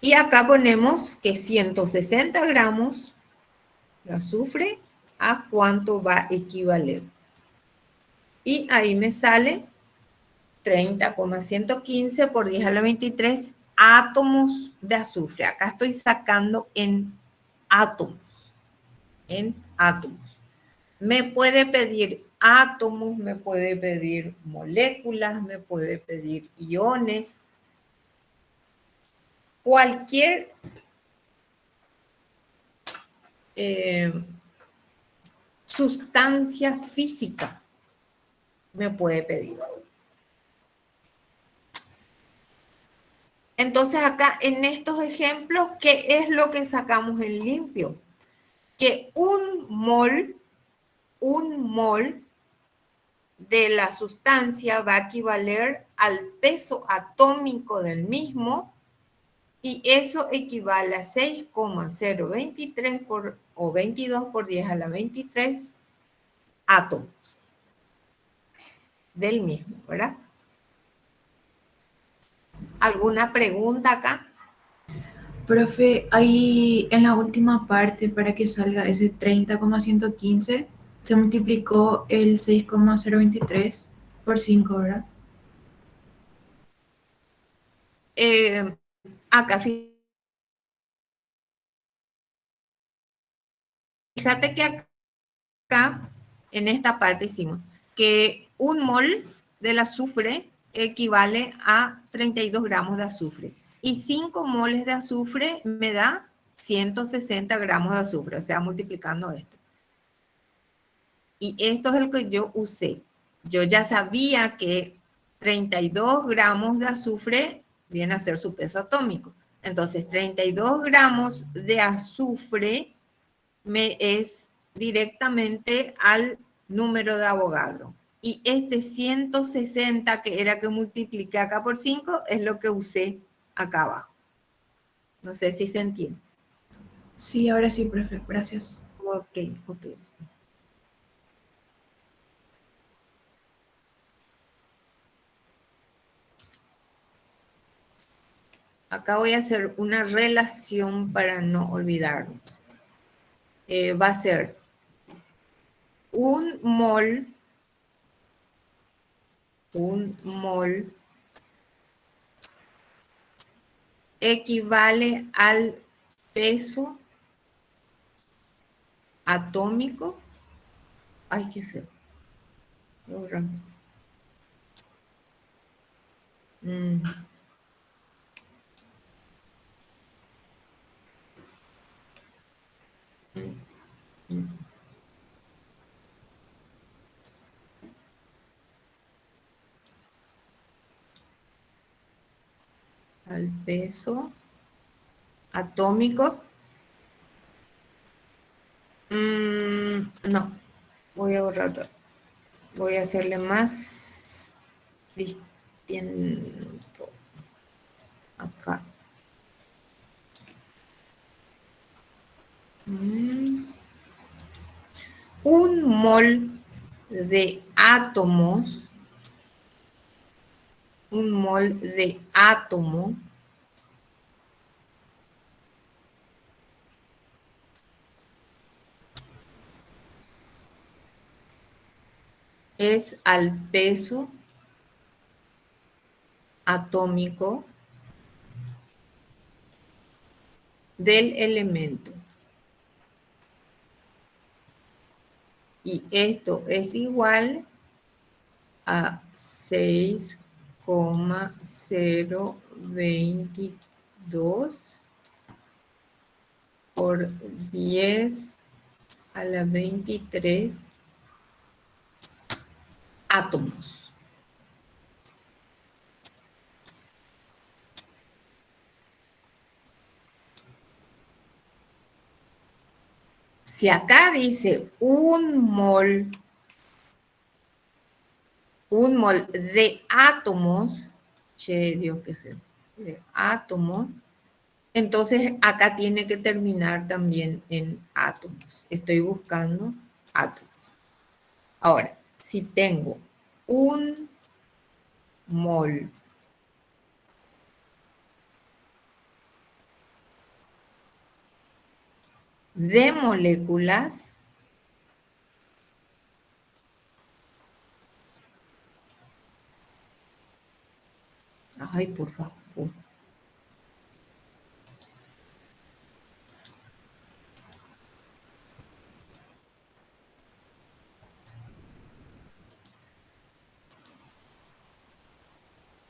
Y acá ponemos que 160 gramos de azufre, ¿a cuánto va a equivaler? Y ahí me sale 30,115 por 10 a la 23 átomos de azufre. Acá estoy sacando en átomos. En átomos. Me puede pedir átomos, me puede pedir moléculas, me puede pedir iones. Cualquier sustancia física me puede pedir. Entonces acá en estos ejemplos, ¿qué es lo que sacamos en limpio? Que un mol de la sustancia va a equivaler al peso atómico del mismo y eso equivale a 6,023 o 22 por 10 a la 23 átomos del mismo, ¿verdad? ¿Alguna pregunta acá? Profe, ahí en la última parte, para que salga ese 30,115, se multiplicó el 6,023 por 5, ¿verdad? Acá, fíjate que acá, en esta parte hicimos que un mol del azufre equivale a 32 gramos de azufre. Y 5 moles de azufre me da 160 gramos de azufre, o sea, multiplicando esto. Y esto es el que yo usé. Yo ya sabía que 32 gramos de azufre viene a ser su peso atómico. Entonces, 32 gramos de azufre me es directamente al número de Avogadro. Y este 160 que era que multipliqué acá por 5 es lo que usé acá abajo. No sé si se entiende. Sí, ahora sí, profe, gracias. Ok. Acá voy a hacer una relación para no olvidarnos. Va a ser un mol equivale al peso atómico. Ay, qué feo. Al peso atómico. No, Voy a borrar, voy a hacerle más distinto acá. Un mol de átomos, un mol de átomo es al peso atómico del elemento. Y esto es igual a 6,022 por 10 a la 23 átomos. Si acá dice un mol de átomos, che, Dios, qué feo, de átomos, entonces acá tiene que terminar también en átomos. Estoy buscando átomos. Ahora, si tengo un mol de moléculas, ay, por favor.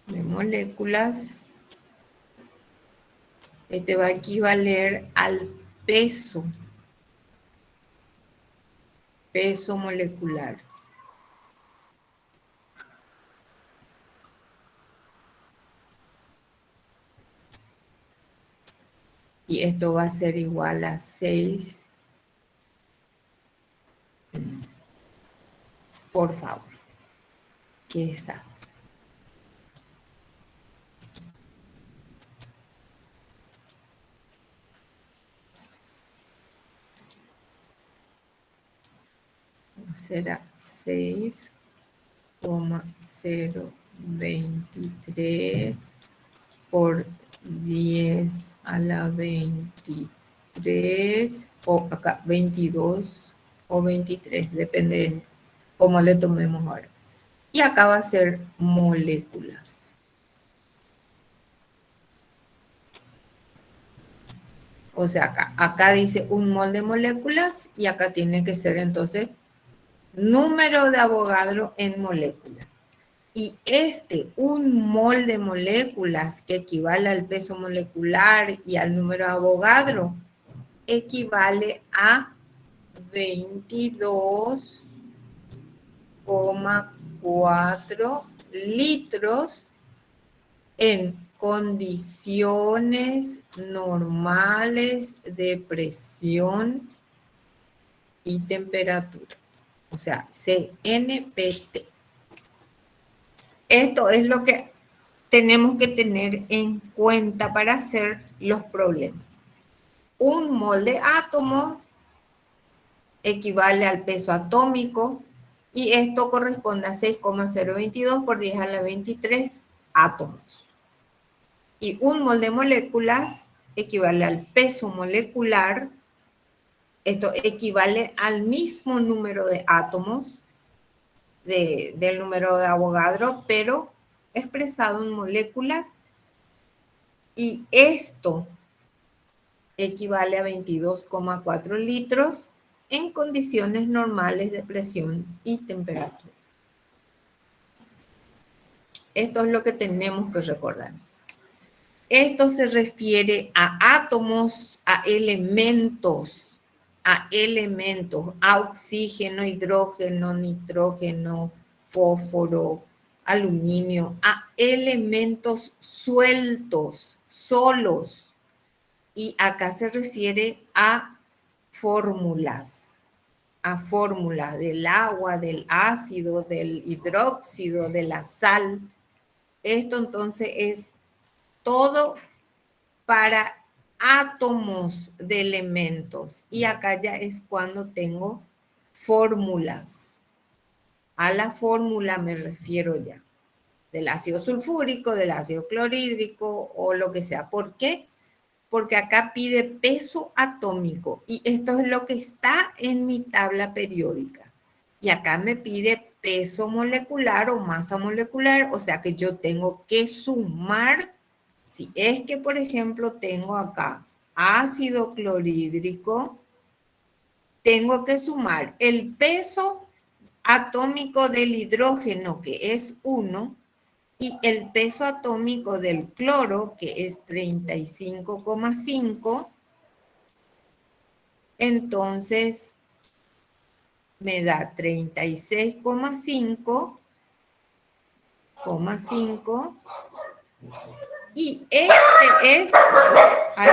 De moléculas, este va a equivaler al peso molecular. Y esto va a ser igual a 6. Por favor. Qué desastre. Será 6,023 por 10 a la 23, o acá 22 o 23, depende de cómo le tomemos ahora. Y acá va a ser moléculas. O sea, acá dice un mol de moléculas y acá tiene que ser entonces número de Avogadro en moléculas. Y un mol de moléculas que equivale al peso molecular y al número de Avogadro, equivale a 22,4 litros en condiciones normales de presión y temperatura. O sea, CNPT. Esto es lo que tenemos que tener en cuenta para hacer los problemas. Un mol de átomo equivale al peso atómico y esto corresponde a 6,022 por 10 a la 23 átomos. Y un mol de moléculas equivale al peso molecular. Esto equivale al mismo número de átomos del número de Avogadro, pero expresado en moléculas. Y esto equivale a 22,4 litros en condiciones normales de presión y temperatura. Esto es lo que tenemos que recordar. Esto se refiere a átomos, a elementos, a oxígeno, hidrógeno, nitrógeno, fósforo, aluminio, a elementos sueltos, solos. Y acá se refiere a fórmulas. a fórmula del agua, del ácido, del hidróxido, de la sal. Esto entonces es todo para átomos de elementos. Y acá ya es cuando tengo fórmulas. A la fórmula me refiero ya. Del ácido sulfúrico, del ácido clorhídrico o lo que sea. ¿Por qué? Porque acá pide peso atómico y esto es lo que está en mi tabla periódica. Y acá me pide peso molecular o masa molecular, o sea que yo tengo que sumar, si es que por ejemplo tengo acá ácido clorhídrico, tengo que sumar el peso atómico del hidrógeno, que es 1, y el peso atómico del cloro, que es 35,5, entonces me da 36,5, y este es, ay,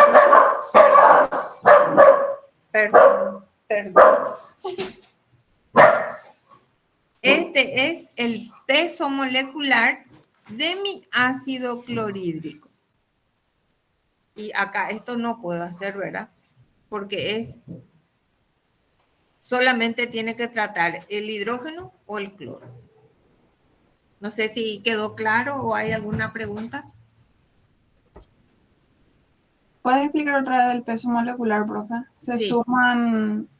perdón, este es el peso molecular de mi ácido clorhídrico. Y acá esto no puedo hacer, ¿verdad? Porque es, solamente tiene que tratar el hidrógeno o el cloro. No sé si quedó claro o hay alguna pregunta. ¿Puedes explicar otra vez el peso molecular, profe? Se Sí. suman.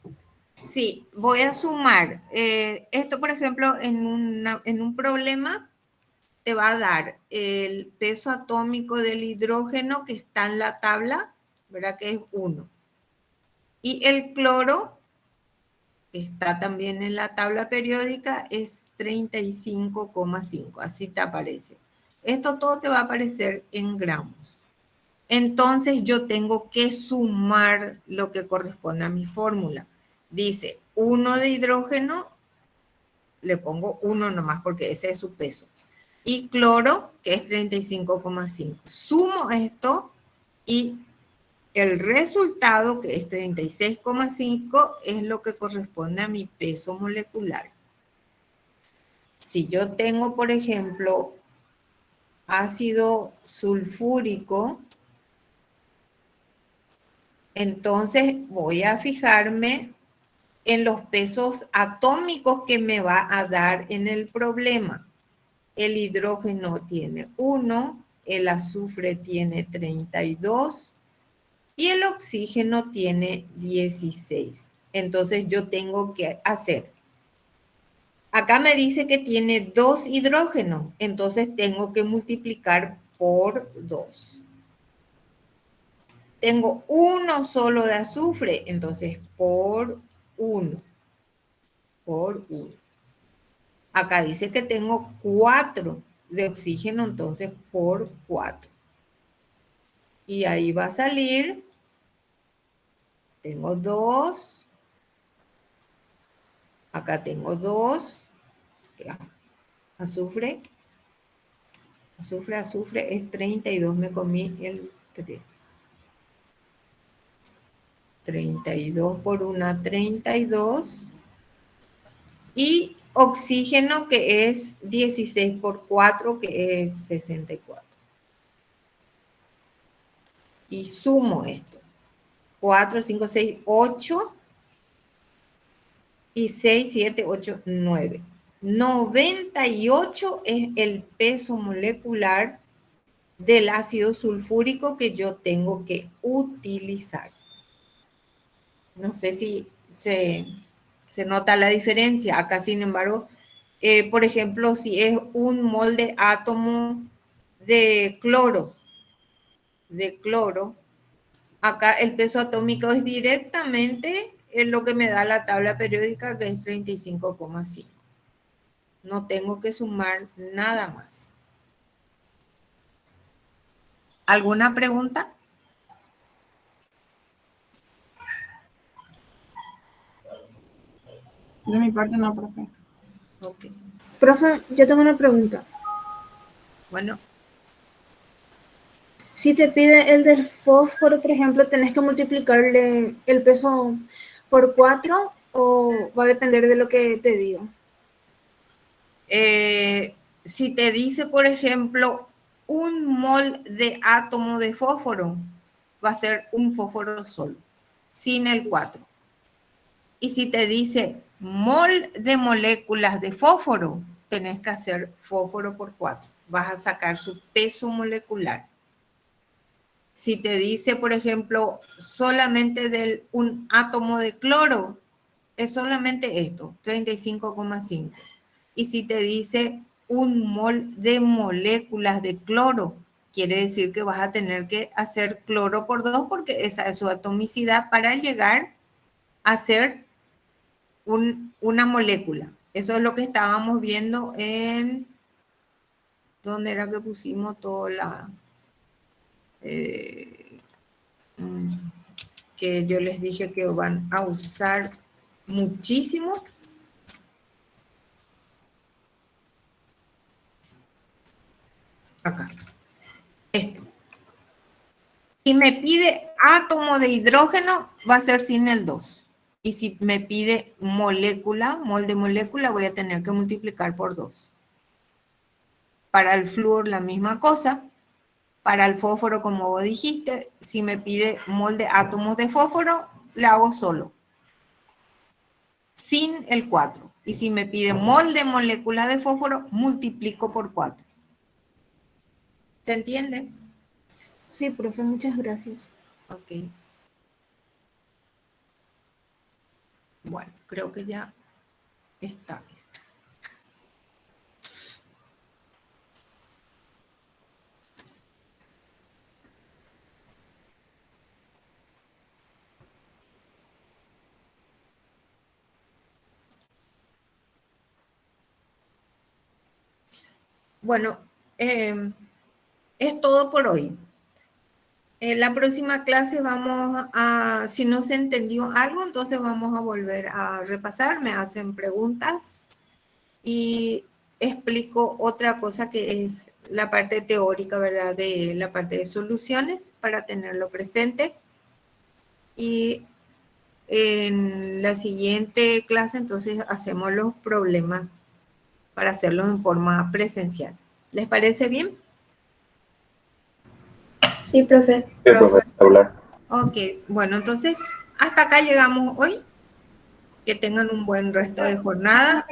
Sí, voy a sumar. Esto, por ejemplo, en un problema te va a dar el peso atómico del hidrógeno que está en la tabla, ¿verdad? Que es 1. Y el cloro, que está también en la tabla periódica, es 35,5. Así te aparece. Esto todo te va a aparecer en gramos. Entonces yo tengo que sumar lo que corresponde a mi fórmula. Dice 1 de hidrógeno, le pongo 1 nomás porque ese es su peso. Y cloro, que es 35,5. Sumo esto y el resultado, que es 36,5, es lo que corresponde a mi peso molecular. Si yo tengo, por ejemplo, ácido sulfúrico, entonces voy a fijarme en los pesos atómicos que me va a dar en el problema. El hidrógeno tiene 1, el azufre tiene 32 y el oxígeno tiene 16. Entonces yo tengo que hacer. Acá me dice que tiene 2 hidrógenos, entonces tengo que multiplicar por 2. Tengo 1 solo de azufre, entonces por 1. Por 1. Acá dice que tengo 4 de oxígeno, entonces por 4. Y ahí va a salir, tengo 2, acá tengo 2, azufre es 32, me comí el 3. 32 por 1, 32. Y oxígeno, que es 16 por 4, que es 64. Y sumo esto. 4, 5, 6, 8. Y 6, 7, 8, 9. 98 es el peso molecular del ácido sulfúrico que yo tengo que utilizar. No sé si se nota la diferencia. Acá, sin embargo, por ejemplo, si es un mol de átomo de cloro, acá el peso atómico es directamente lo que me da la tabla periódica, que es 35,5. No tengo que sumar nada más. ¿Alguna pregunta? De mi parte no, profe. Ok. Profe, yo tengo una pregunta. Bueno, Si te pide el del fósforo, por ejemplo, tenés que multiplicarle el peso por 4 ¿O va a depender de lo que te diga? Si te dice, por ejemplo, un mol de átomo de fósforo, va a ser un fósforo solo, sin el 4. Y si te dice mol de moléculas de fósforo, tenés que hacer fósforo por 4. Vas a sacar su peso molecular. Si te dice, por ejemplo, solamente un átomo de cloro, es solamente esto, 35,5. Y si te dice un mol de moléculas de cloro, quiere decir que vas a tener que hacer cloro por 2 porque esa es su atomicidad para llegar a ser una molécula. Eso es lo que estábamos viendo en... ¿Dónde era que pusimos toda la... que yo les dije que van a usar muchísimo? Acá. Esto. Si me pide átomo de hidrógeno, va a ser sin el 2. Y si me pide molécula, mol de molécula, voy a tener que multiplicar por 2. Para el flúor la misma cosa. Para el fósforo, como vos dijiste, si me pide mol de átomos de fósforo, le hago solo. Sin el 4. Y si me pide mol de molécula de fósforo, multiplico por 4. ¿Se entiende? Sí, profe, muchas gracias. Ok. Bueno, creo que ya está. Bueno, es todo por hoy. En la próxima clase vamos a, si no se entendió algo, entonces vamos a volver a repasar, me hacen preguntas y explico otra cosa que es la parte teórica, ¿verdad? De la parte de soluciones para tenerlo presente. Y en la siguiente clase entonces hacemos los problemas para hacerlos en forma presencial. ¿Les parece bien? Sí, profe. Sí, profe, hablar. Ok, bueno, entonces hasta acá llegamos hoy. Que tengan un buen resto de jornada.